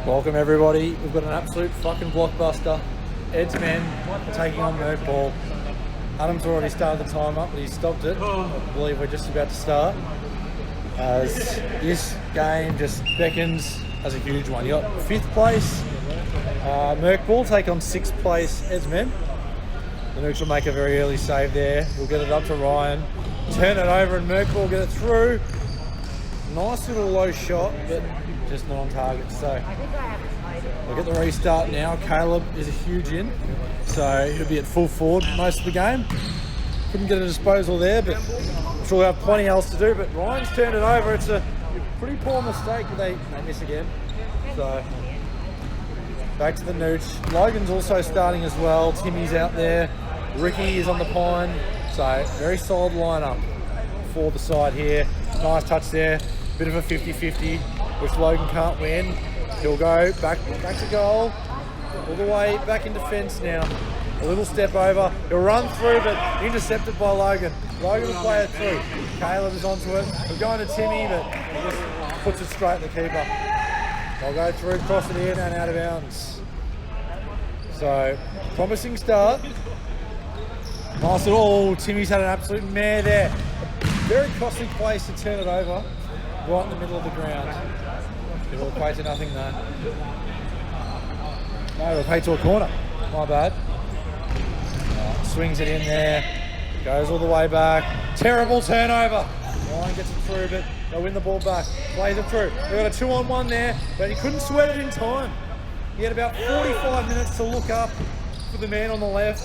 Welcome everybody. We've got an absolute fucking blockbuster. Ed's men taking on Merkball. Adam's already started the time up, but he stopped it. I believe we're just about to start. As this game just beckons as a huge one. You got 5th place, Merkball take on 6th place Ed's men. The Nukes will make a very early save there. We'll get it up to Ryan. Turn it over and Merkball get it through. Nice little low shot, but just not on target. So we'll get the restart now. Caleb is a huge in, so he'll be at full forward most of the game. Couldn't get a disposal there, but I'm sure we'll have plenty else to do. But Ryan's turned it over. It's a pretty poor mistake, but they miss again. So back to the Nooch. Logan's also starting as well. Timmy's out there. Ricky is on the pine. So very solid lineup for the side here. Nice touch there. Bit of a 50-50, which Logan can't win. He'll go back to goal. All the way back in defence now. A little step over. He'll run through, but intercepted by Logan. Logan will play it through. Caleb is onto it. He'll go into Timmy, but he just puts it straight at the keeper. They'll go through, cross it in and out of bounds. So, promising start. Nice little, oh, Timmy's had an absolute mare there. Very costly place to turn it over, right in the middle of the ground. It'll equate to nothing though. No, it'll pay to a corner. My bad. Swings it in there, goes all the way back. Terrible turnover. Ryan gets it through, but they'll win the ball back. Plays it through. They've got a 2-on-1 there, but he couldn't sweat it in time. He had about 45 minutes to look up for the man on the left,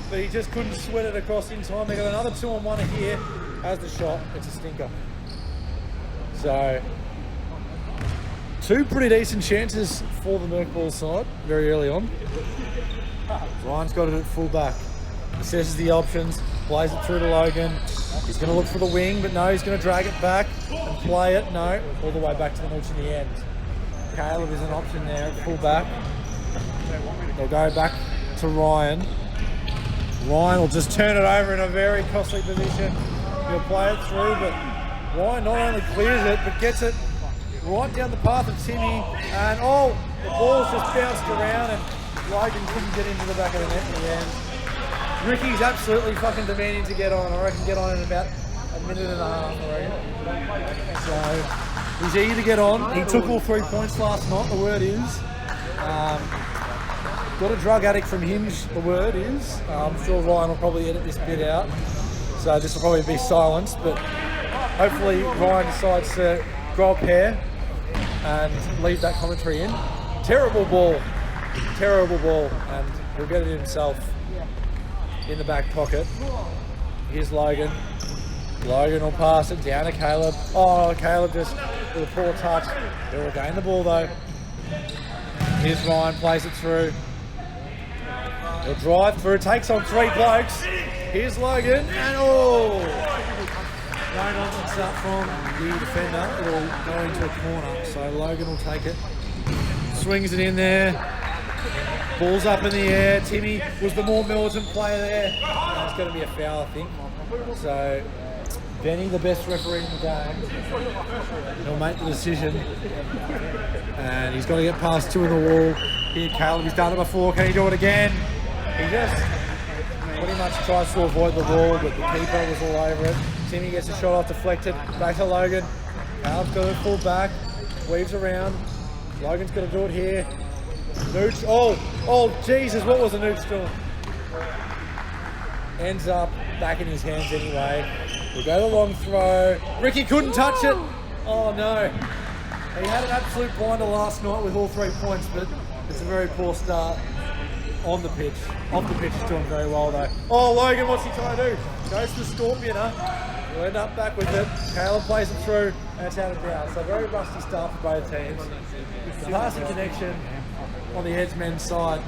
but he just couldn't sweat it across in time. They got another 2-on-1 here. As the shot, it's a stinker. So, 2 pretty decent chances for the Merkball side very early on. Ryan's got it at full back. Assesses the options, plays it through to Logan. He's going to look for the wing, but no, he's going to drag it back and play it. No, all the way back to the Nooch in the end. Caleb is an option there at full back. They'll go back to Ryan. Ryan will just turn it over in a very costly position. He'll play it through, but Ryan not only clears it, but gets it right down the path of Timmy. And oh, the ball's just bounced around and Logan couldn't get into the back of the net in the end. Ricky's absolutely fucking demanding to get on. I reckon get on in about a minute and a half, I reckon. So he's eager to get on. He took all 3 points last night, the word is. Got a drug addict from Hinge, the word is. I'm sure Ryan will probably edit this bit out. So this will probably be silenced, but hopefully Ryan decides to grow a pair and leave that commentary in. Terrible ball, and he'll get it himself in the back pocket. Here's Logan. Logan will pass it down to Caleb. Oh, Caleb just with a poor touch. He'll regain the ball though. Here's Ryan, plays it through. He'll drive through, takes on 3 blokes. Here's Logan, and oh! No nonsense up from the defender. It'll go into a corner, so Logan will take it. Swings it in there. Ball's up in the air. Timmy was the more militant player there. It's going to be a foul, I think. So, Benny, the best referee in the game, he'll make the decision. And he's got to get past 2 in the wall. Here, Caleb, he's done it before. Can he do it again? He just pretty much tries to avoid the ball, but the keeper was all over it. Timmy gets a shot off deflected. Back to Logan. Caleb's got to pull back. Weaves around. Logan's got to do it here. Nooch. Oh, Jesus, what was the Nooch doing? Ends up back in his hands anyway. We'll go the long throw. Ricky couldn't touch it. Oh, no. He had an absolute blinder last night with all 3 points, but it's a very poor start on the pitch. Off the pitch, he's doing very well, though. Oh, Logan, what's he trying to do? Goes to the Scorpion, We'll end up back with it. Caleb plays it through, and it's out of bounds. So very rusty start for both teams. The passing connection on the Ed's men's side,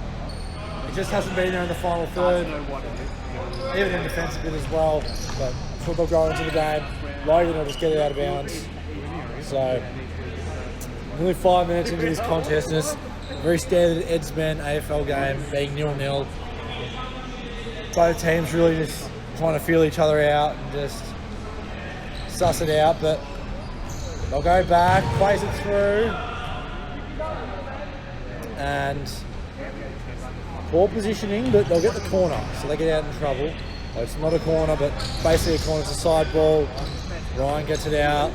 it just hasn't been there in the final third. Even in defence a bit as well, but I'm sure they'll go into the game. Logan will just get it out of bounds. So, nearly 5 minutes into this contest, and it's a very standard Ed's men AFL game, being 0-0. Both teams really just trying to feel each other out and just suss it out, but they'll go back, plays it through. and poor positioning, but they'll get the corner, so they get out in trouble. It's not a corner, but basically a corner. It's a side ball. Ryan gets it out.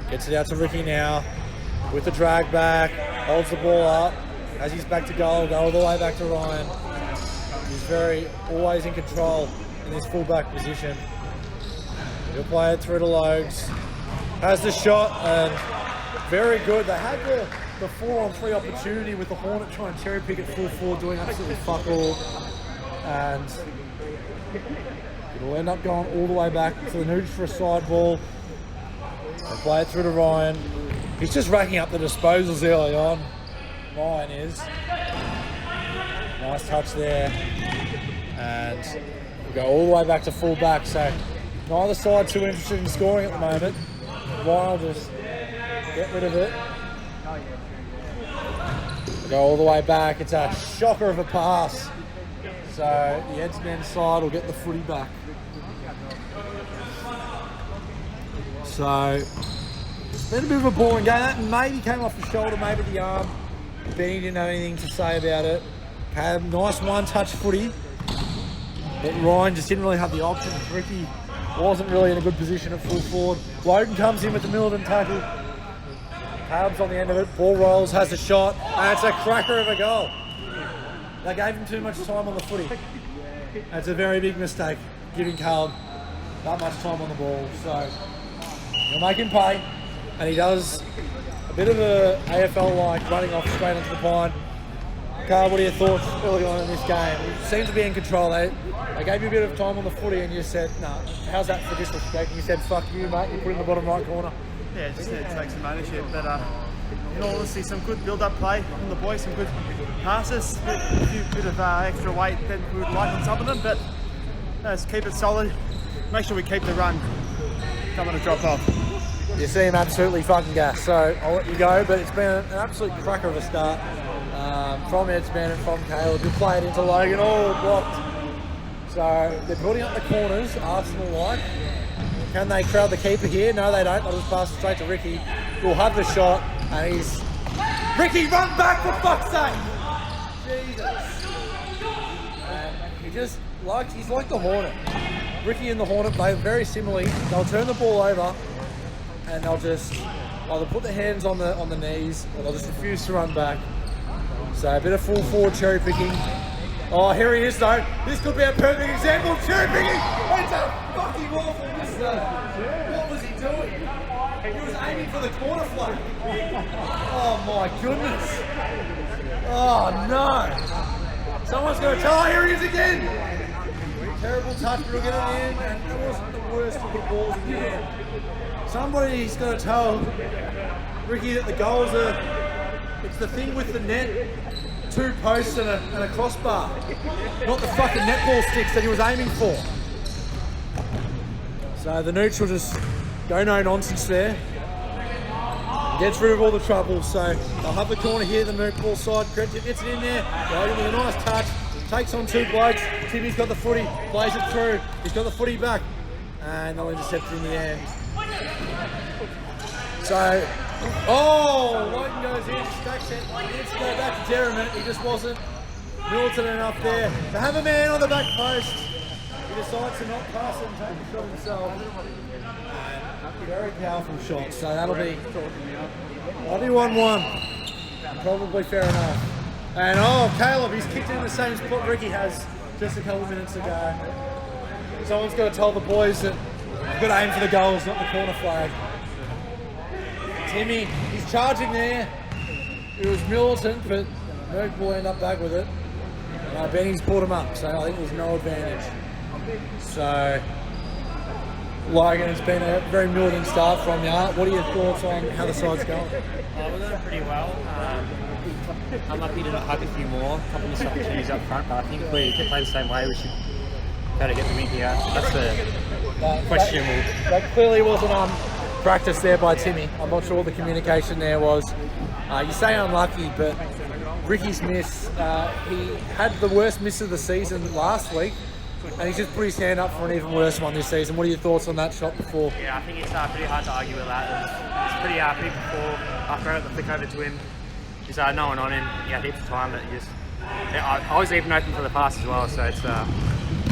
Gets it out to Ricky now with the drag back. Holds the ball up. As he's back to goal, go all the way back to Ryan. He's always in control in this fullback position. He'll play it through to Logs. Has the shot and very good. They had the 4-on-3 opportunity with the Hornet trying to cherry pick it full forward, doing absolutely fuck all. And it'll end up going all the way back to the Nooch for a side ball. They play it through to Ryan. He's just racking up the disposals early on. Ryan is. Nice touch there. And we'll go all the way back to full back. So neither side too interested in scoring at the moment. Ryan will just get rid of it. We'll go all the way back. It's a shocker of a pass. So the Edsmen side will get the footy back. So it's been a bit of a boring game. That maybe came off the shoulder, maybe the arm. Benny didn't have anything to say about it. Had a nice one-touch footy, but Ryan just didn't really have the option. Ricky wasn't really in a good position at full forward. Logan comes in with the Milton tackle. Caleb's on the end of it. Ball rolls, has a shot, and it's a cracker of a goal. They gave him too much time on the footy. That's a very big mistake, giving Caleb that much time on the ball. So you'll make him pay, and he does a bit of a AFL-like running off straight into the pine. Carl, what are your thoughts early on in this game? You seem to be in control. They gave you a bit of time on the footy and you said, no, how's that for disrespect? And you said, fuck you, mate, you put it in the bottom right corner. Yeah, just need to take some ownership. But in all honesty, some good build-up play from the boys, some good passes, a few bit of extra weight than we would like on some of them, but let's keep it solid. Make sure we keep the run. Don't want to drop off. You seem absolutely fucking gas, so I'll let you go, but it's been an absolute cracker of a start from Edsman and from Caleb. You play it into Logan, all blocked. So they're building up the corners, Arsenal-like. Can they crowd the keeper here? No, they don't. They'll just pass it straight to Ricky, who'll have the shot, and he's... Ricky, run back for fuck's sake! Jesus. And he just, he's like the Hornet. Ricky and the Hornet play very similarly. They'll turn the ball over, and they'll just either put their hands on the knees, or they'll just refuse to run back. So a bit of full forward cherry picking. Oh, here he is though. This could be a perfect example of cherry picking. It's a fucking awful mistake. What was he doing? He was aiming for the corner flag. Oh my goodness. Oh no. Someone's going to tell. Oh, here he is again. Terrible touch, but we'll get it in. And it wasn't the worst to put balls in the air. Somebody's going to tell Ricky that the goals are... It's the thing with the net, 2 posts and a crossbar, not the fucking netball sticks that he was aiming for. So the Nooch will just go no nonsense there. Gets rid of all the trouble, so they'll have the corner here, the Merkball side. Gretchen gets it in there, Logan with a nice touch, takes on 2 blokes. Timmy's got the footy, plays it through, he's got the footy back, and they'll intercept it in the end. So, Logan goes in, stacks it, he needs to go back to Derrimut, he just wasn't militant enough there. To have a man on the back post, he decides to not pass it and take the shot himself. Very powerful shot, so that'll be 1-1. Probably fair enough. And Caleb, he's kicked in the same spot Ricky has just a couple of minutes ago. Someone's got to tell the boys that you've got to aim for the goals, not the corner flag. Timmy, he's charging there. It was militant, but Merkball ended up back with it. Benny's pulled him up, so I think there's no advantage. So, Logan, it's been a very militant start from you. What are your thoughts on how the side's going? We're doing pretty well. I'm lucky to not hug a few more. A couple of missed opportunities up front, but I think if we keep playing the same way, we should be able to get the win here. That's the question. That clearly wasn't practice there by Timmy. I'm not sure what the communication there was. You say unlucky, but Ricky's miss, he had the worst miss of the season last week, and he's just put his hand up for an even worse one this season. What are your thoughts on that shot before? Yeah, I think it's pretty hard to argue with that. It's pretty before, after I got the flick over to him. just no one on him. He had heaps of time, but I was even open for the pass as well, so it's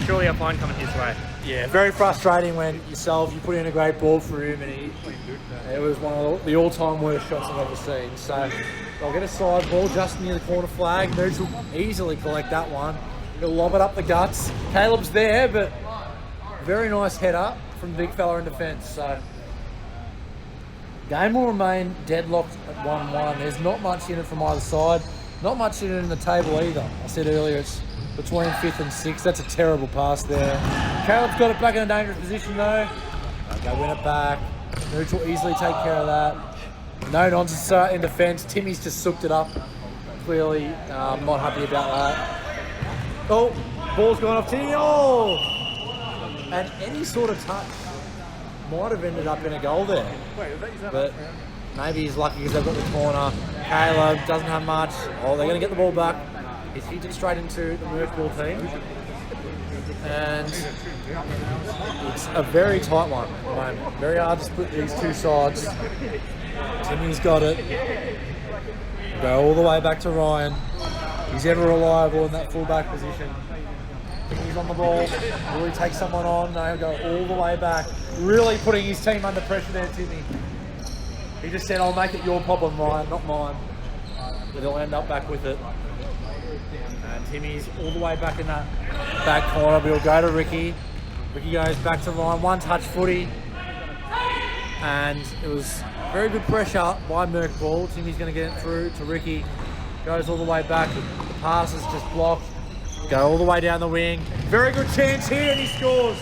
surely a point coming his way. Yeah, very frustrating when you put in a great ball for him and it was one of the all-time worst shots I've ever seen. So they'll get a side ball just near the corner flag. Nooch will easily collect that one. He'll lob it up the guts. Caleb's there, but very nice header from the big fella in defence. So game will remain deadlocked at 1-1. There's not much in it from either side. Not much in it in the table either. I said earlier it's between 5th and 6th. That's a terrible pass there. Caleb's got it back in a dangerous position though. Okay, win it back. Nooch will easily take care of that. No nonsense in defence. Timmy's just sooked it up. Clearly not happy about that. Oh, ball's gone off Timmy. Oh! And any sort of touch might have ended up in a goal there. But maybe he's lucky because they've got the corner. Caleb doesn't have much. Oh, they're going to get the ball back. He's hit it straight into the Merkball team. And it's a very tight one at the moment. Very hard to split these two sides. Timmy's got it. Go all the way back to Ryan. He's ever reliable in that fullback position. Timmy's on the ball. Will he take someone on? No, he'll go all the way back. Really putting his team under pressure there, Timmy. He just said, I'll make it your problem, Ryan, not mine. But he'll end up back with it. And Timmy's all the way back in that back corner, but he'll go to Ricky. Ricky goes back to Ryan, one touch footy. And it was very good pressure by Merkball. Timmy's going to get it through to Ricky. Goes all the way back. The pass is just blocked. Go all the way down the wing. Very good chance here, and he scores.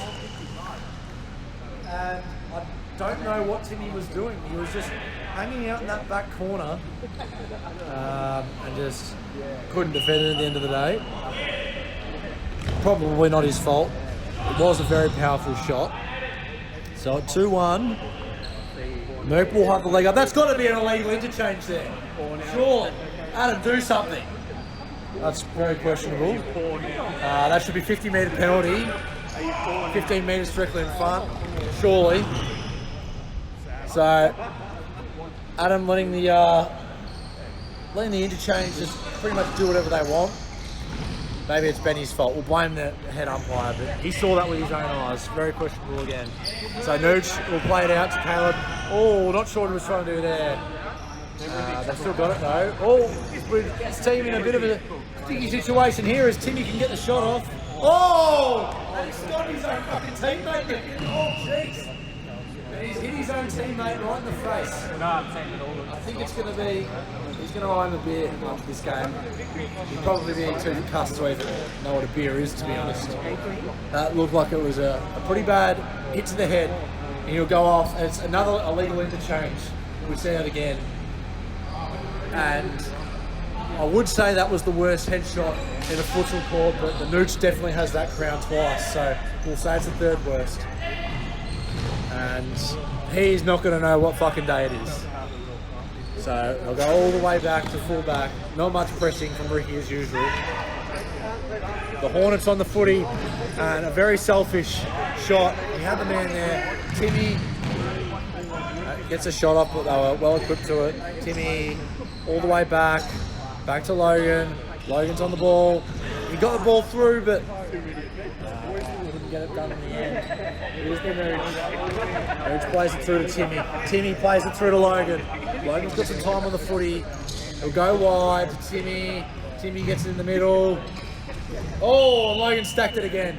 And I don't know what Timmy was doing. He was just hanging out in that back corner and just couldn't defend it at the end of the day. Probably not his fault. It was a very powerful shot. So at 2-1, Merkball had the leg up. That's got to be an illegal interchange there. Surely. Adam, do something. That's very questionable. That should be 50-metre penalty. 15 metres directly in front, surely. So Adam letting the interchange just pretty much do whatever they want. Maybe it's Benny's fault. We'll blame the head umpire, but he saw that with his own eyes. Very questionable again. So Nooch will play it out to Caleb. Oh, not sure what he was trying to do there. They've still got it though. Oh, his team in a bit of a sticky situation here as Timmy can get the shot off. Oh! He's stopped his own fucking teammate. Oh, jeez. And he's hit his own teammate right in the face. I think it's going to be, he's going to owe him a beer after this game. He'd probably be too concussed to even know what a beer is, to be honest. That looked like it was a pretty bad hit to the head. And he'll go off, and it's another illegal interchange. We've seen it again. And I would say that was the worst headshot in a futsal court, but the Nooch definitely has that crown twice, so we'll say it's the third worst. And he's not going to know what fucking day it is. So they'll go all the way back to full back. Not much pressing from Ricky as usual. The Hornets on the footy, and a very selfish shot. He had the man there. Timmy gets a shot off, but they were well equipped to it. Timmy all the way back to Logan. Logan's on the ball. He got the ball through, but couldn't get it done in the end. Here's the Nooch. Nooch plays it through to Timmy. Timmy plays it through to Logan. Logan's got some time on the footy. He'll go wide to Timmy. Timmy gets it in the middle. Oh, Logan stacked it again.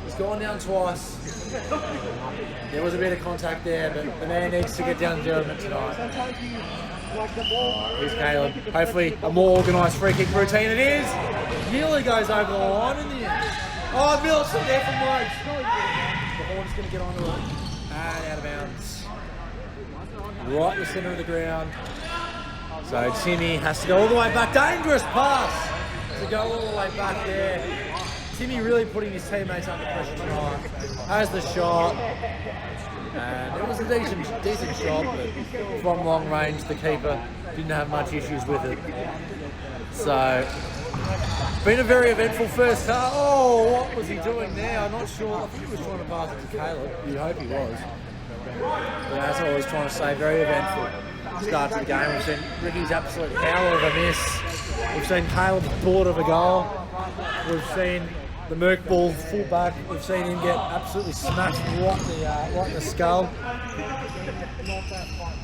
He's gone down twice. There was a bit of contact there, but the man needs to get down to the element tonight. Here's Caleb. Hopefully a more organised free kick routine it is. Nearly goes over the line in the end. Oh, Millicent there from Rhodes. The Horn's going to get onto it. And out of bounds. Right in the centre of the ground. So Timmy has to go all the way back. Dangerous pass to go all the way back there. Timmy really putting his teammates under pressure tonight. Has the shot. And it was a decent shot, but from long range, the keeper didn't have much issues with it. So, been a very eventful first half. Oh, what was he doing there? I'm not sure. I think he was trying to pass it to Caleb. You'd hope he was. But as I was trying to say, very eventful. start to the game. We've seen Ricky's absolute howler of a miss. We've seen Caleb's bullet of a goal. We've seen the Merkball fullback. We've seen him get absolutely smashed right in the skull.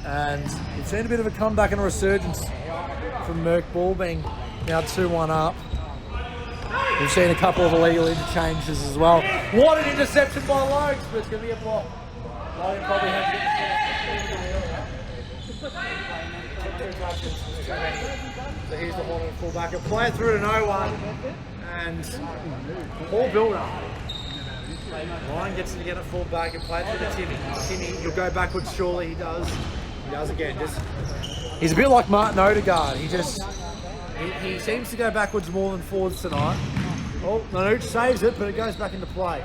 And we've seen a bit of a comeback and a resurgence from Merkball, being now 2-1 up. We've seen a couple of illegal interchanges as well. What an interception by Logan, but it's going to be a block. Logan probably had to So here's the Hornet fullback. He'll play it through to no one. And all build up. Ryan gets to get a fullback and play it through to Timmy. Timmy, he'll go backwards surely, he does. He does again. He's a bit like Martin Odegaard. He seems to go backwards more than forwards tonight. Oh, Nanuch saves it, but it goes back into play.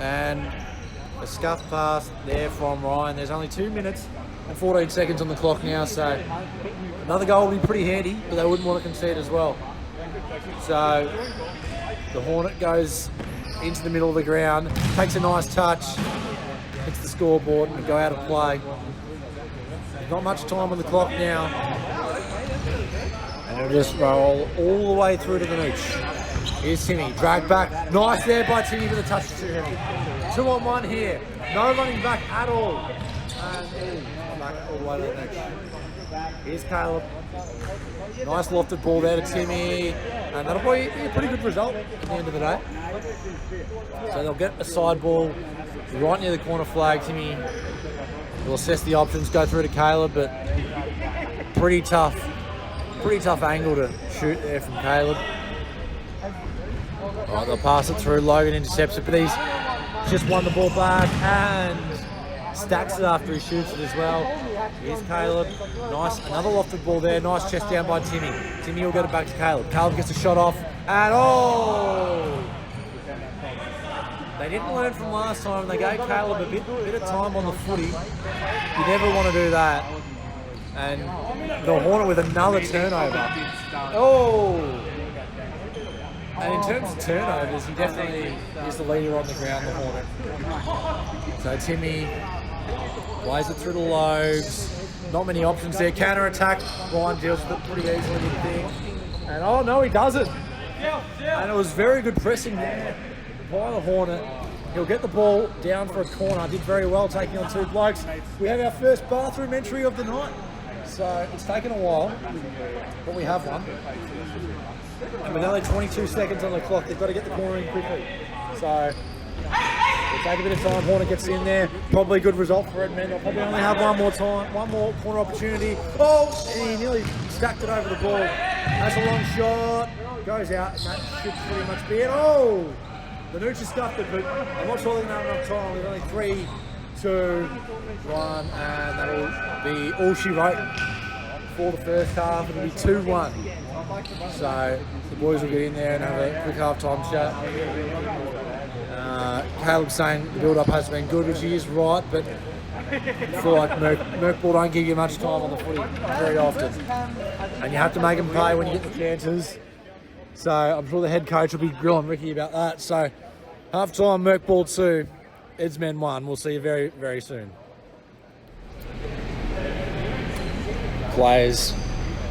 And a scuff pass there from Ryan. There's only 2 minutes and 14 seconds on the clock now, so another goal will be pretty handy, but they wouldn't want to concede as well. So the Hornet goes into the middle of the ground, takes a nice touch, hits the scoreboard and go out of play. Not much time on the clock now. And it'll just roll all the way through to the nooch. Here's Timmy, drag back. Nice there by Timmy, but the touch is too heavy. 2-on-1 here. No running back at all. And back all the way to the nooch. Here's Caleb. Nice lofted ball there to Timmy. And that'll be a pretty good result at the end of the day. So they'll get a side ball right near the corner flag. Timmy will assess the options, go through to Caleb, but pretty tough angle to shoot there from Caleb. All right, they'll pass it through. Logan intercepts it, but he's just won the ball back and stacks it after he shoots it as well. Here's Caleb. Nice, another lofted ball there. Nice chest down by Timmy. Timmy will get it back to Caleb. Caleb gets a shot off, and oh! They didn't learn from last time. They gave Caleb a bit of time on the footy. You never want to do that. And the Hornet with another turnover. Oh! And in terms of turnovers, he definitely is the leader on the ground, the Hornet. So Timmy plays it through the Logs. Not many options there. Counter attack. Ryan deals with it pretty easily, you'd think. And oh no, he doesn't. And it was very good pressing there by the Hornet. He'll get the ball down for a corner. Did very well taking on 2 blokes. We have our first bathroom entry of the night. So it's taken a while, but we have one. And with only 22 seconds on the clock, they've got to get the corner in quickly. So it'll take a bit of time. Hornet gets in there. Probably a good result for Edmund. They'll probably only have one more corner opportunity. Oh, and he nearly stacked it over the ball. That's a long shot. Goes out, and that should pretty much be it. Oh! The Nooch has stuffed it, but I'm not sure they're going to have enough time. There's only 3, 2, 1, and that'll be all she wrote for the first half. It'll be 2-1. So the boys will get in there and have a quick half-time chat. Caleb's saying the build-up has been good, which he is right, but I feel like Merkball don't give you much time on the footy very often. And you have to make them pay when you get the chances. So I'm sure the head coach will be grilling Ricky about that. So half-time, Merkball 2, Eds Men 1. We'll see you very, very soon. Players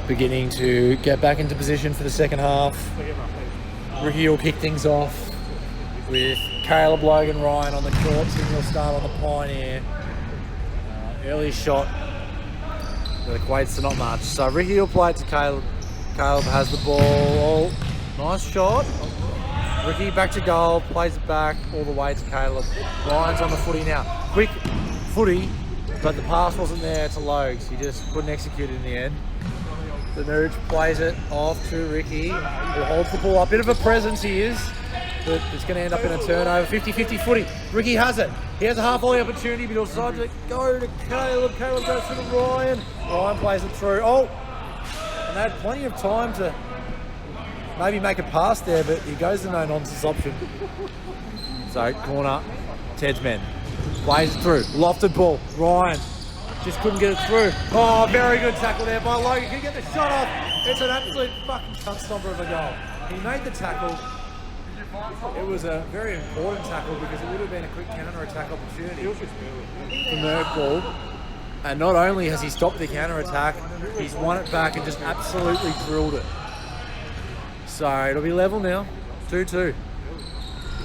beginning to get back into position for the second half. Ricky will kick things off with Caleb, Logan, Ryan on the court. He'll start on the Pioneer. Early shot that equates to not much. So Ricky will play it to Caleb. Caleb has the ball. Nice shot. Ricky back to goal, plays it back all the way to Caleb. Ryan's on the footy now. Quick footy, but the pass wasn't there to Logs. He just couldn't execute it in the end. The Nooch plays it off to Ricky, who holds the ball up. Bit of a presence he is, but it's going to end up in a turnover. 50-50 footy. Ricky has it. He has a half-volley opportunity, but he'll decide to go to Caleb. Caleb goes to Ryan. Ryan plays it through. Oh! And they had plenty of time to maybe make a pass there, but he goes to no-nonsense option. So, corner, Ted's men. Plays it through. Lofted ball. Ryan just couldn't get it through. Oh, very good tackle there by Logan. Can get the shot off. It's an absolute fucking cunt stomper of a goal. He made the tackle. It was a very important tackle because it would have been a quick counter-attack opportunity for Merkball. And not only has he stopped the counter-attack, he's won it back and just absolutely drilled it. So it'll be level now, 2-2.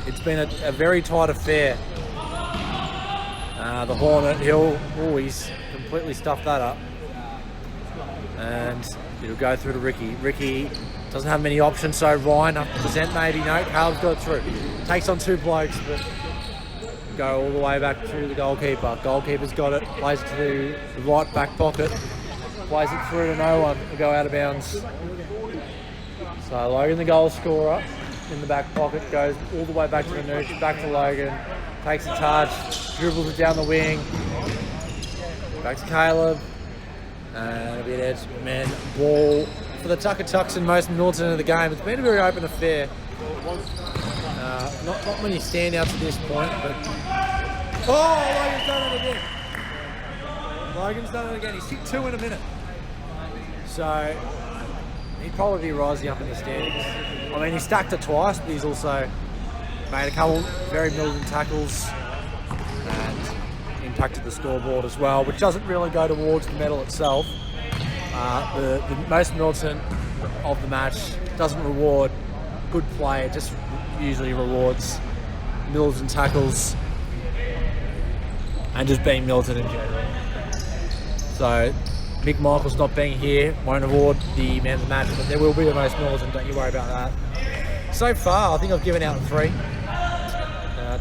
It's been a very tight affair. The Hornet, he's completely stuffed that up. And it'll go through to Ricky. Ricky doesn't have many options, so Ryan up to present maybe. No, Caleb's got it through. Takes on 2 blokes, but go all the way back to the goalkeeper. Goalkeeper's got it, plays it to the right back pocket, plays it through to no one, will go out of bounds. So Logan, the goal scorer, in the back pocket, goes all the way back to the Nooch, back to Logan, takes a touch, dribbles it down the wing, back to Caleb, and it'll be an edge man ball for the Tucker Tucks and most militant of the game. It's been a very open affair. Not many standouts at this point, but Logan's done it again. Logan's done it again. He's hit 2 in a minute, so he'd probably be rising up in the standings. I mean, he stacked it twice, but he's also made a couple very militant tackles and impacted the scoreboard as well, which doesn't really go towards the medal itself. The most militant of the match doesn't reward good play, it just usually rewards militant tackles and just being militant in general. So Mick Michael's not being here won't award the man of the match, but there will be the most militant, don't you worry about that. So far, I think I've given out 3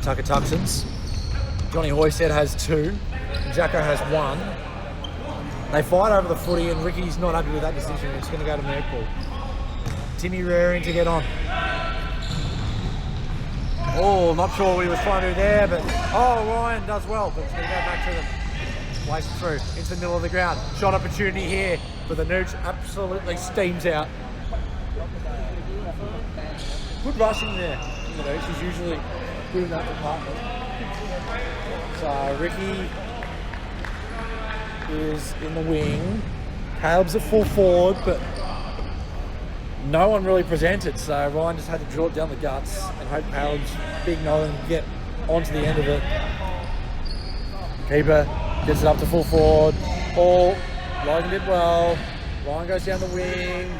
Tucker Tuxons. Johnny Hoystead has 2, Jacko has 1. They fight over the footy and Ricky's not happy with that decision. It's going to go to Merkball. Timmy raring to get on. Oh, not sure what he was trying to do there, but Ryan does well, but it's going to go back to them. Plays it through into the middle of the ground. Shot opportunity here, but the Nooch absolutely steams out. Good rushing there. The Nooch is usually good in that department. So Ricky is in the wing. Caleb's at full forward, but no one really presented, so Ryan just had to draw it down the guts and hope Caleb's big Nolan can get onto the end of it. Keeper gets it up to full forward. Ball, Logan did well. Ryan goes down the wing.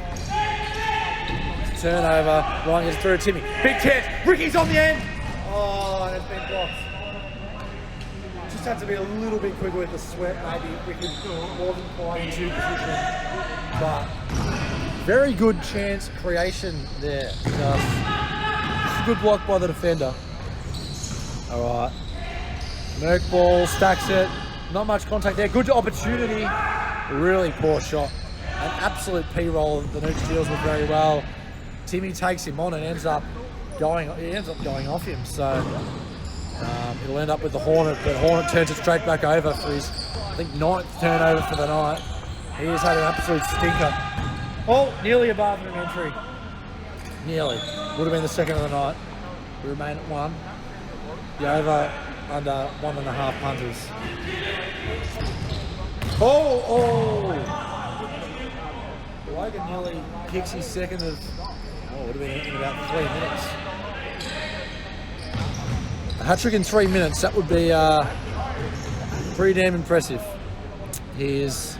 Turnover. Ryan gets through to Timmy. Big chance. Ricky's on the end. And it's been blocked. Just had to be a little bit quicker with the sweat. Maybe Ricky wasn't quite in two position. But very good chance creation there. Just a good block by the defender. All right. Merkball stacks it. Not much contact there. Good opportunity. Really poor shot. An absolute P-roll. The Nooch deals with very well. Timmy takes him on and ends up going off him. So it'll end up with the Hornet, but Hornet turns it straight back over for his, I think, 9th turnover for the night. He has had an absolute stinker. Nearly above an entry. Nearly. Would have been the second of the night. We remain at 1. The over under 1.5 punters. Logan nearly kicks his second of, would have been in about 3 minutes. A hat-trick in 3 minutes, that would be pretty damn impressive. He's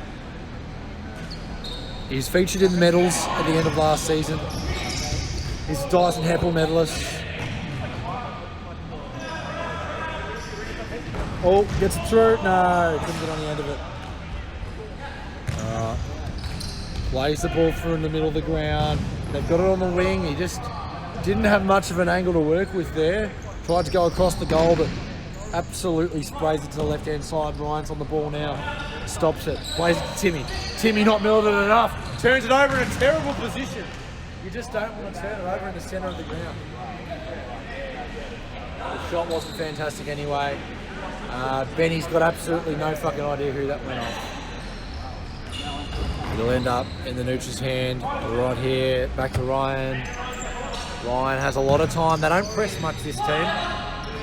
featured in the medals at the end of last season. He's a Dyson Heppel medalist. Gets it through. No, couldn't get on the end of it. Plays the ball through in the middle of the ground. They've got it on the wing. He just didn't have much of an angle to work with there. Tried to go across the goal, but absolutely sprays it to the left-hand side. Ryan's on the ball now. Stops it. Plays it to Timmy. Timmy not militant enough. Turns it over in a terrible position. You just don't want to turn it over in the centre of the ground. The shot wasn't fantastic anyway. Benny's got absolutely no fucking idea who that went off. It'll end up in the Nooch's hand right here. Back to Ryan. Ryan has a lot of time. They don't press much, this team.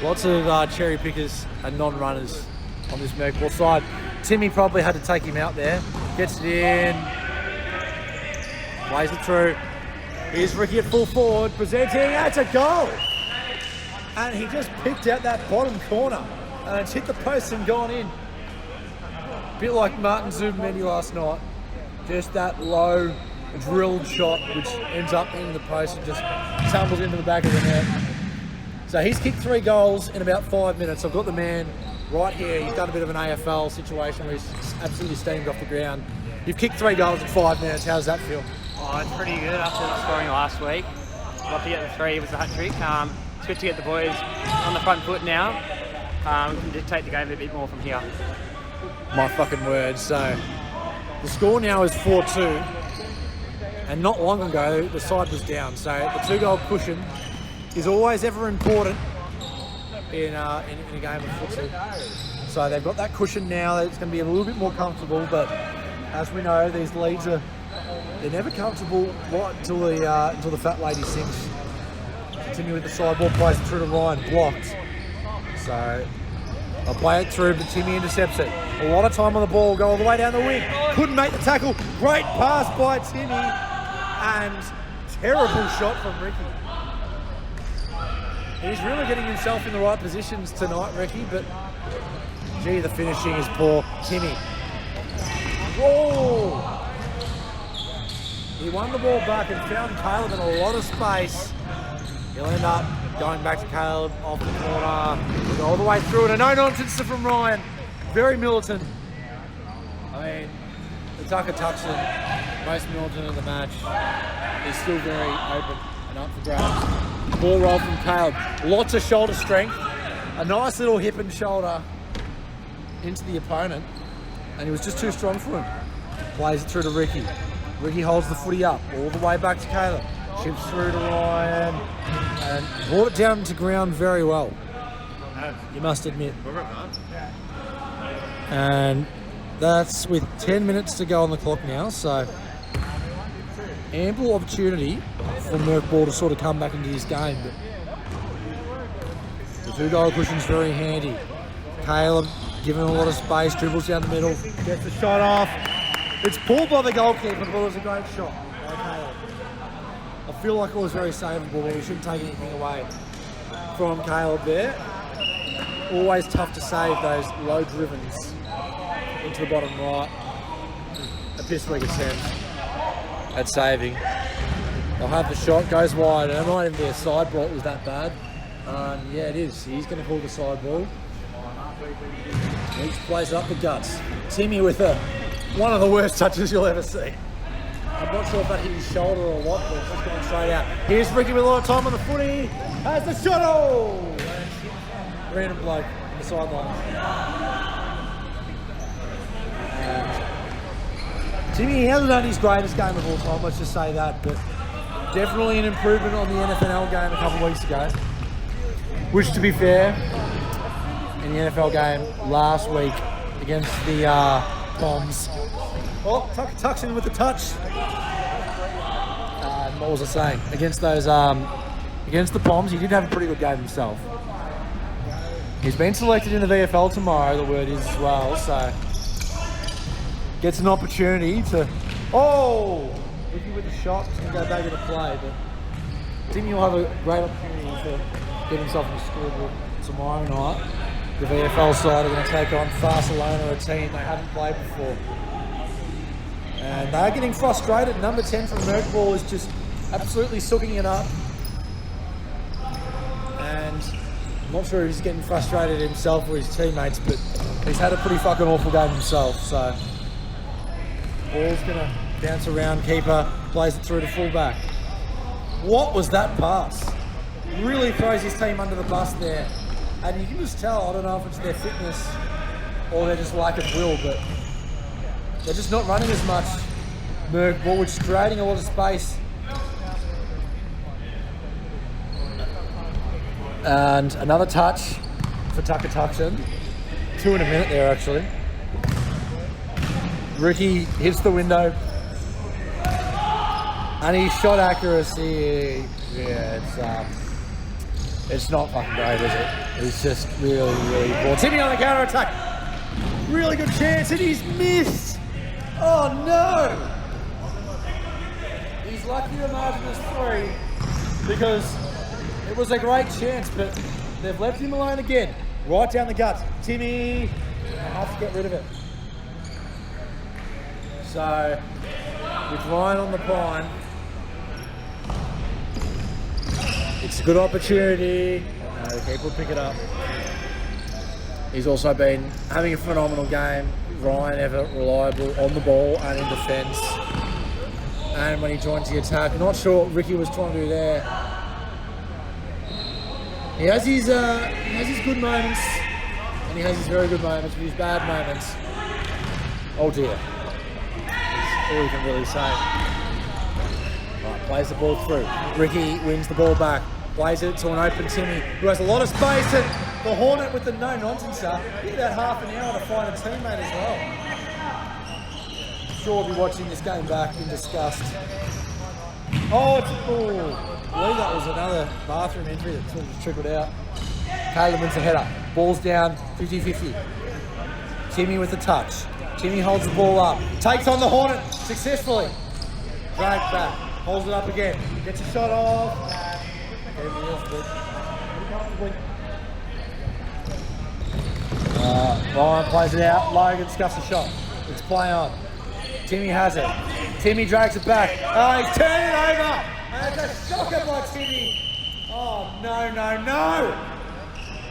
Lots of cherry pickers and non-runners on this Merkball side. Timmy probably had to take him out there. Gets it in. Plays it through. Here's Ricky at full forward. Presenting. That's a goal. And he just picked out that bottom corner. And it's hit the post and gone in. bit like Martin Zubmendi last night. Just that low drilled shot, which ends up in the post and just tumbles into the back of the net. So he's kicked 3 goals in about 5 minutes. I've got the man right here. He's done a bit of an AFL situation where he's absolutely steamed off the ground. You've kicked 3 goals in 5 minutes. How does that feel? Oh, it's pretty good after scoring last week. Love to get the 3 was a hat trick. It's good to get the boys on the front foot now. We can dictate the game a bit more from here. My fucking word. So the score now is 4-2. And not long ago, the side was down. So the 2-goal cushion is always ever important in a game of footy. So they've got that cushion now. It's going to be a little bit more comfortable. But as we know, these leads they're never comfortable right until the fat lady sinks. Continue with the side ball, plays it through to Ryan, blocked. So I'll play it through, but Timmy intercepts it. A lot of time on the ball, go all the way down the wing. Couldn't make the tackle. Great pass by Timmy. And terrible shot from Ricky. He's really getting himself in the right positions tonight, Ricky, but gee, the finishing is poor. Timmy. Whoa! He won the ball back and found Caleb in a lot of space. He'll end up going back to Caleb off the corner. We'll go all the way through it. A no-nonsense from Ryan. Very militant. I mean, the Tucker Tuxton, most militant of the match, is still very open and up for grabs. Ball roll from Caleb. Lots of shoulder strength. A nice little hip and shoulder into the opponent. And he was just too strong for him. Plays it through to Ricky. Ricky holds the footy up all the way back to Caleb. Chips through to Ryan. And brought it down to ground very well. You must admit. And that's with 10 minutes to go on the clock now, so ample opportunity for Merkball to sort of come back into this game. But the 2-goal cushion's very handy. Caleb given a lot of space, dribbles down the middle, gets the shot off. It's pulled by the goalkeeper, but it was a great shot by Caleb. I feel like it was very savable, but we shouldn't take anything away from Caleb there. Always tough to save those low drivens into the bottom right. A piss weak attempt at saving. They'll have the shot, goes wide, and it might even be a side ball. It was that bad. Yeah, it is. He's going to call the side ball. Each plays up the guts. Timmy with one of the worst touches you'll ever see. I'm not sure if that hit his shoulder or what, but it's just going straight out. Here's Ricky with a lot of time on the footy. Has the shot. Oh! Random bloke on the sideline. Timmy hasn't done his greatest game of all time, let's just say that, but definitely an improvement on the NFL game a couple of weeks ago. Which, to be fair, in the NFL game last week against the Bombs. Oh, tucks in with the touch. What was I saying? Against those, against the Bombs, he did have a pretty good game himself. He's been selected in the VFL tomorrow, the word is as well, so gets an opportunity to. Oh! Ricky with the shot, he's going to go back into play, but Timmy will have a great opportunity to get himself in the scorebook tomorrow night. The VFL side are going to take on Barcelona, a team they haven't played before. And they're getting frustrated. Number 10 from Merkball is just absolutely sooking it up. And I'm not sure if he's getting frustrated himself or his teammates, but he's had a pretty fucking awful game himself. So ball's going to bounce around, keeper plays it through to fullback. What was that pass? Really throws his team under the bus there. And you can just tell, I don't know if it's their fitness or their just lack of will, but they're just not running as much. Merkball, which is creating a lot of space. And another touch for Tucker Tuxton. 2 in a minute there, actually. Ricky hits the window. And his shot accuracy, yeah, it's not fucking great, is it? It's just really, really poor. Timmy on the counter attack. Really good chance, and he's missed. Oh no! He's lucky the margin is 3 because it was a great chance, but they've left him alone again. Right down the guts. Timmy, I have to get rid of it. So, with Ryan on the pine, it's a good opportunity. No, the keeper will pick it up. He's also been having a phenomenal game. Ryan ever reliable on the ball and in defence. And when he joins the attack, not sure what Ricky was trying to do there. He has his good moments, and he has his very good moments, but his bad moments, oh dear. That's all you can really say. Right, plays the ball through. Ricky wins the ball back. Plays it to an open Timmy, who has a lot of space, and the Hornet with the no-nonsenser. Give about half an hour to find a teammate as well. Sure, we'll be watching this game back in disgust. Oh, it's a ball. I believe that was another bathroom entry that sort of trickled out. Caleb wins the header. Ball's down 50-50. Timmy with the touch. Timmy holds the ball up. Takes on the Hornet successfully. Dragged back. Holds it up again. Gets a shot off. Ryan plays it out. Logan scuffs a shot. It's play on. Timmy has it. Timmy drags it back. Oh, he's turning it over. And it's a shocker by Timmy. Oh, no.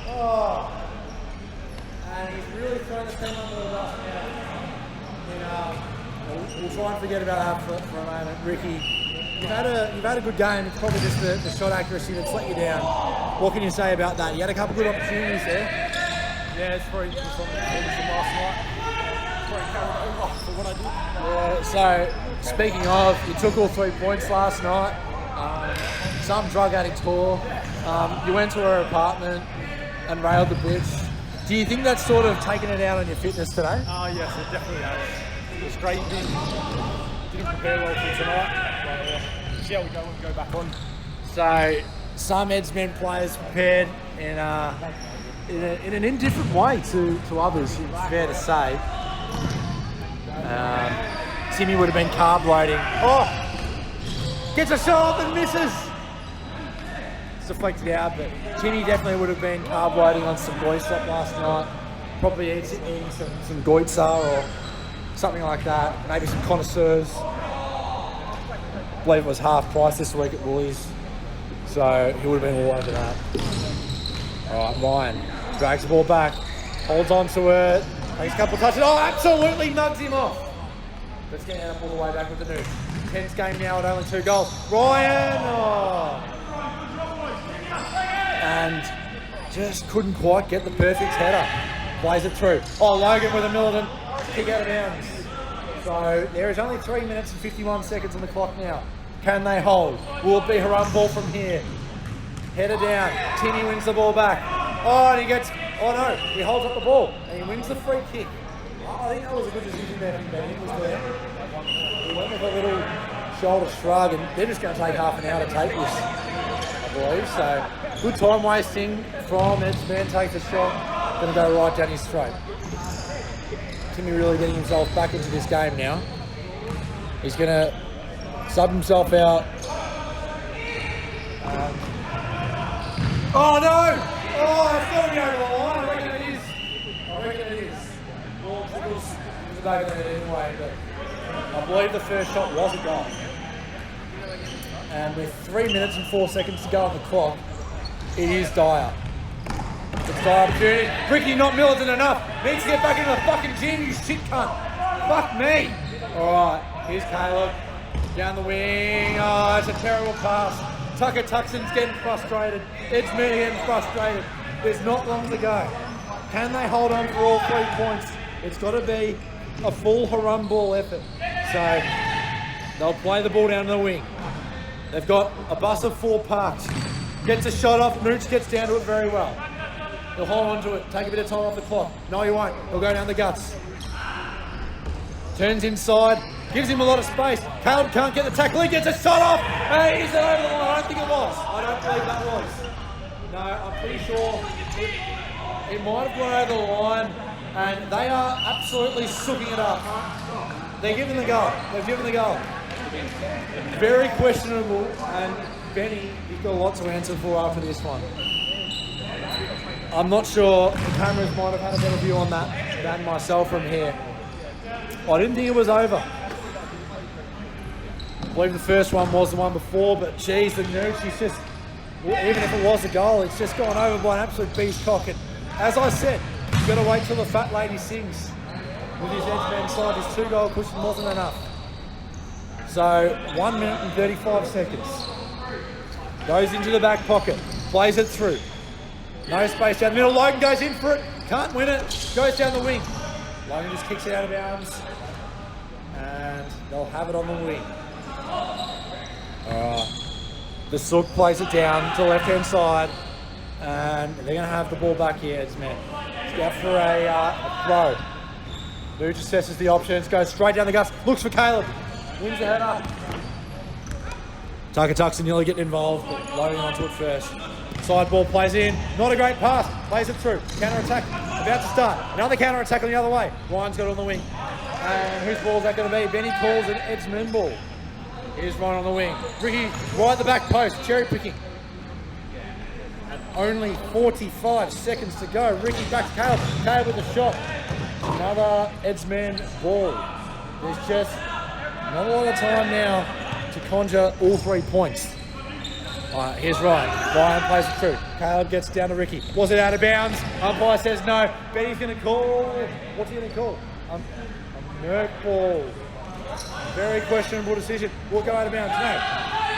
Oh. And he's really thrown the team under the bus now. We'll try and forget about that for a moment. Ricky, you've had a good game. It's probably just the shot accuracy that's let you down. What can you say about that? You had a couple good opportunities there. Yeah, it's very interesting from last night. Very carried over for what I did. Yeah, so speaking of, you took all 3 points last night. Some drug addict tour. You went to her apartment and railed the bitch. Do you think that's sort of taken it out on your fitness today? Oh yes, it definitely has. It was great. Didn't prepare well for tonight. But, see how we go when we go back on. So some Edsmen players prepared in an indifferent way to others, it's fair to say. Timmy would have been carb loading. Oh! Gets a shot off and misses! It's deflected out, but Timmy definitely would have been carb loading on some boy slop last night. Probably eating some goitza or something like that. Maybe some connoisseurs. I believe it was half price this week at Woolies. So he would have been all over that. Alright, Ryan drags the ball back, holds on to it, takes a couple of touches. Oh, absolutely mugs him off. Let's get out all the way back with the news. 10th game now at only 2 goals. Ryan! Oh. And just couldn't quite get the perfect header. Plays it through. Oh, Logan with a militant kick out of bounds. So there is only 3 minutes and 51 seconds on the clock now. Can they hold? Will it be Haramball from here? Header down. Timmy wins the ball back. Oh, and he gets... Oh no, he holds up the ball and he wins the free kick. I think that was a good decision there from Benny. Was there. He went with a little shoulder shrug, and they're just going to take half an hour to take this, I believe. So good time wasting from Edsman. Takes a shot, going to go right down his throat. Timmy really getting himself back into this game now. He's going to sub himself out. Oh no! Oh, it's got to be over the line. I reckon it is. Well, it was over the net anyway, but I believe the first shot was a goal. And with 3 minutes and 4 seconds to go on the clock, it is dire. It's dire opportunity. Ricky not militant enough. Needs to get back into the fucking gym, you shit cunt. Fuck me. Alright, here's Caleb. Down the wing. Oh, it's a terrible pass. Tucker Tuckson's getting frustrated. Edsman getting frustrated. There's not long to go. Can they hold on for all 3 points? It's got to be a full Haramball effort. So they'll play the ball down the wing. They've got a bus of 4 parked. Gets a shot off. Mooch gets down to it very well. He'll hold on to it. Take a bit of time off the clock. No, he won't. He'll go down the guts. Turns inside. Gives him a lot of space. Caleb can't get the tackle. He gets a shot off. Hey, is it over the line? I don't think it was. I don't believe that was. No, I'm pretty sure it might have gone over the line, and they are absolutely sooking it up. They're giving the goal. They've given the goal. Very questionable, and Benny, you've got a lot to answer for after this one. I'm not sure, the cameras might have had a better view on that than myself from here. I didn't think it was over. believe the first one was the one before, but geez, the Nooch, he's just, even if it was a goal, it's just gone over by an absolute beast cock. And as I said, you've got to wait till the fat lady sings. With his edge-man side, his 2-goal cushion wasn't enough. So 1 minute and 35 seconds. Goes into the back pocket, plays it through. No space down the middle, Logan goes in for it, can't win it, goes down the wing. Logan just kicks it out of bounds, and they'll have it on the wing. The Sook plays it down to the left-hand side, and they're going to have the ball back here, Edsman. It's out for a throw. Nooch assesses the options, goes straight down the guts, looks for Caleb, wins the header. Tucker nearly getting involved, but loading onto it first. Side ball plays in, not a great pass, plays it through. Counter-attack about to start. Another counter-attack on the other way. Ryan's got it on the wing. And whose ball is that going to be? Benny calls an Edsman ball. Here's Ryan on the wing. Ricky right at the back post, cherry picking. And only 45 seconds to go. Ricky back to Caleb. Caleb with the shot. Another Edsman ball. There's just not a lot of time now to conjure all 3 points. Here's Ryan. Ryan plays it through. Caleb gets down to Ricky. Was it out of bounds? Umpire says no. Benny's going to call. What's he going to call? A Merkball. Very questionable decision. Will go out of bounds. No.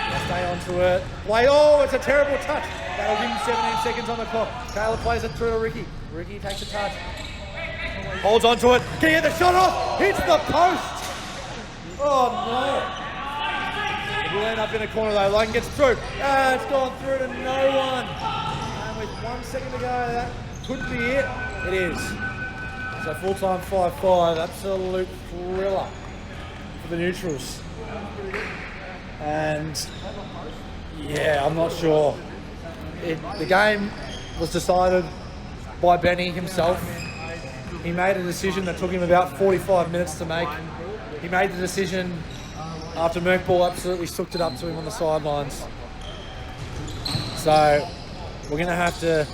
They'll stay onto it. Play. Oh, it's a terrible touch. That'll give him 17 seconds on the clock. Caleb plays it through to Ricky. Ricky takes a touch. Holds onto it. Can he get the shot off? Hits the post. Oh no. We'll end up in a corner though. Logan gets through. It's gone through to no one. And with 1 second to go, that could be it. It is. So full-time 5-5. Absolute thriller for the neutrals. And yeah, I'm not sure. The game was decided by Benny himself. He made a decision that took him about 45 minutes to make. He made the decision after Merkball absolutely sucked it up to him on the sidelines. So we're going to have to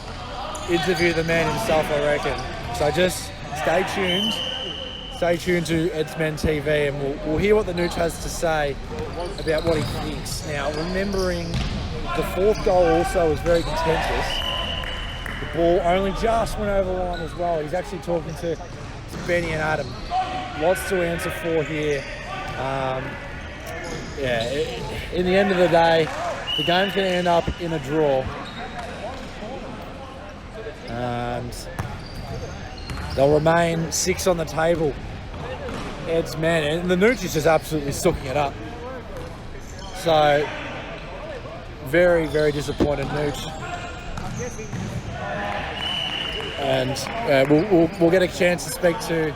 interview the man himself, I reckon. So just stay tuned. Stay tuned to Edsman TV, and we'll hear what the Nooch has to say about what he thinks. Now, remembering the 4th goal also was very contentious. The ball only just went over the line as well. He's actually talking to Benny and Adam. Lots to answer for here. In the end of the day, the game's going to end up in a draw. And they'll remain 6 on the table. Ed's man, and the Nooch is just absolutely sucking it up. So, very, very disappointed Nooch. And we'll get a chance to speak to.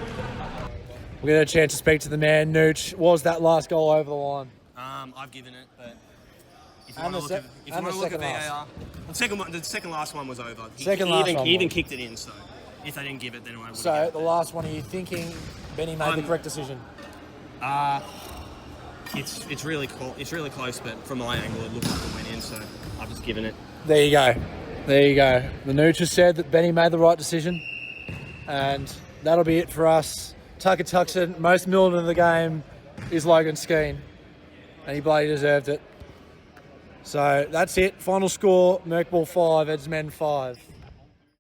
We'll get a chance to speak to the man. Nooch, was that last goal over the line? I've given it, but if you And want to look at VAR, the second last one was over. He even kicked it in, so if they didn't give it, then I would. So the last one, are you thinking Benny made the correct decision? It's really close, but from my angle, it looked like it went in, so I've just given it. There you go. There you go. The Nooch has said that Benny made the right decision, and that'll be it for us. Tucker Tuxton, most militant of the game is Logan Skeen, and he bloody deserved it. So that's it. Final score, Merkball 5, Edsman 5.